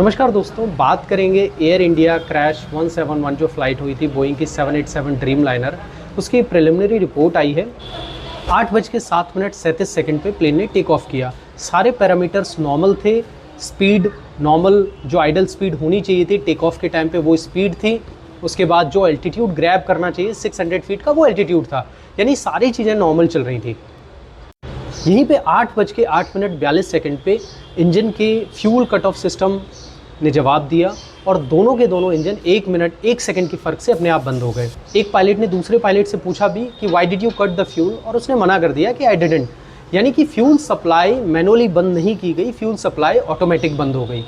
नमस्कार दोस्तों, बात करेंगे एयर इंडिया क्रैश 171 जो फ़्लाइट हुई थी बोइंग की 787 ड्रीम लाइनर। उसकी प्रिलिमिनरी रिपोर्ट आई है। 8:07 पे प्लेन ने टेक ऑफ किया। सारे पैरामीटर्स नॉर्मल थे। स्पीड नॉर्मल, जो आइडल स्पीड होनी चाहिए थी टेक ऑफ के टाइम पे वो स्पीड थी। उसके बाद जो एल्टीट्यूड ग्रैब करना चाहिए 600 फीट का वो एल्टीट्यूड था, यानी सारी चीज़ें नॉर्मल चल रही थी। यहीं पे 8:08 पे इंजन के फ्यूल कट ऑफ सिस्टम ने जवाब दिया और दोनों के दोनों इंजन 1 मिनट 1 सेकंड के फ़र्क से अपने आप बंद हो गए। एक पायलट ने दूसरे पायलट से पूछा भी कि why did you cut the fuel, और उसने मना कर दिया कि आई डिडंट, यानी कि फ्यूल सप्लाई मैनुअली बंद नहीं की गई, फ्यूल सप्लाई ऑटोमेटिक बंद हो गई।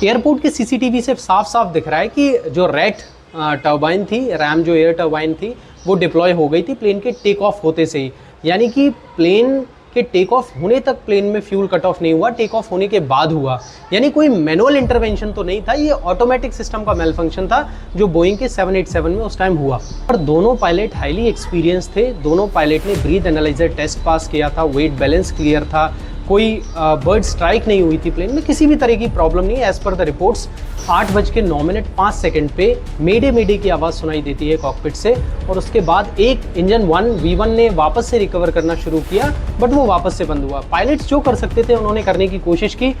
एयरपोर्ट के सीसीटीवी से साफ साफ दिख रहा है कि जो रैट टर्बाइन थी, रैम जो एयर टर्बाइन थी, वो डिप्लॉय हो गई थी प्लेन के टेक ऑफ होते से ही, यानी कि प्लेन के टेक ऑफ होने तक प्लेन में फ्यूल कट ऑफ नहीं हुआ, टेक ऑफ होने के बाद हुआ। यानी कोई मैनुअल इंटरवेंशन तो नहीं था, ये ऑटोमेटिक सिस्टम का मेल फंक्शन था जो बोइंग के 787 में उस टाइम हुआ। और दोनों पायलट हाईली एक्सपीरियंस थे। दोनों पायलट ने ब्रीथ एनालाइजर टेस्ट पास किया था, वेट बैलेंस क्लियर था, कोई बर्ड स्ट्राइक नहीं हुई थी प्लेन में, किसी भी तरह की प्रॉब्लम नहीं। एज पर द रिपोर्ट्स 8:09 पे मेडे की आवाज़ सुनाई देती है कॉकपिट से, और उसके बाद एक इंजन V1 ने वापस से रिकवर करना शुरू किया, बट वो वापस से बंद हुआ। पायलट्स जो कर सकते थे उन्होंने करने की कोशिश की।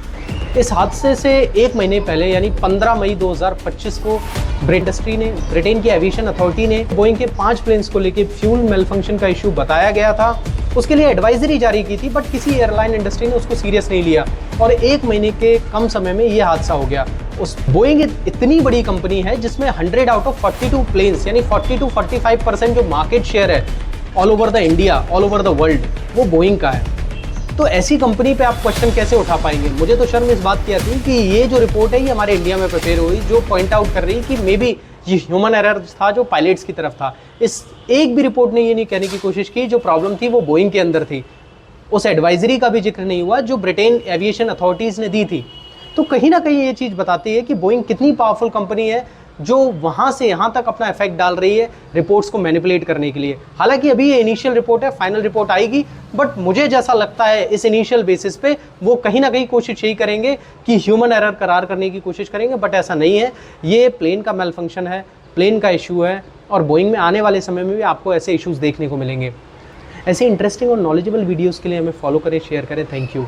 इस हादसे से 1 महीने पहले यानी 15 मई 2025 को ब्रिटेन की एविएशन अथॉरिटी ने बोइंग के 5 प्लेन्स को लेकर फ्यूल मेलफंक्शन का इशू बताया गया था। उसके लिए एडवाइजरी जारी की थी, बट किसी एयरलाइन इंडस्ट्री ने उसको सीरियस नहीं लिया और 1 महीने के कम समय में ये हादसा हो गया। उस बोइंग इतनी बड़ी कंपनी है जिसमें 100 आउट ऑफ 42 प्लेन्स यानी 40-45% जो मार्केट शेयर है all over the India, all over the world, वो बोइंग का है। तो ऐसी कंपनी पे आप क्वेश्चन कैसे उठा पाएंगे? मुझे तो शर्म इस बात की आती है कि ये जो रिपोर्ट है ये हमारे इंडिया में प्रिपेयर हुई, जो पॉइंट आउट कर रही है कि मे बी ये ह्यूमन एरर था जो पायलट्स की तरफ था। इस एक भी रिपोर्ट ने ये नहीं कहने की कोशिश की जो प्रॉब्लम थी वो बोइंग के अंदर थी। उस एडवाइजरी का भी जिक्र नहीं हुआ जो ब्रिटेन एविएशन अथॉरिटीज़ ने दी थी। तो कहीं ना कहीं ये चीज़ बताती है कि बोइंग कितनी पावरफुल कंपनी है जो वहाँ से यहाँ तक अपना इफेक्ट डाल रही है रिपोर्ट्स को मैनिपुलेट करने के लिए। हालांकि अभी ये इनिशियल रिपोर्ट है, फाइनल रिपोर्ट आएगी, बट मुझे जैसा लगता है इस इनिशियल बेसिस पे वो कहीं ना कहीं कोशिश यही करेंगे कि ह्यूमन एरर करार करने की कोशिश करेंगे, बट ऐसा नहीं है। ये प्लेन का मेल फंक्शन है, प्लेन का इशू है, और बोइंग में आने वाले समय में भी आपको ऐसे इश्यूज़ देखने को मिलेंगे। ऐसे इंटरेस्टिंग और नॉलेजेबल वीडियोज़ के लिए हमें फॉलो करें, शेयर करें। Thank you.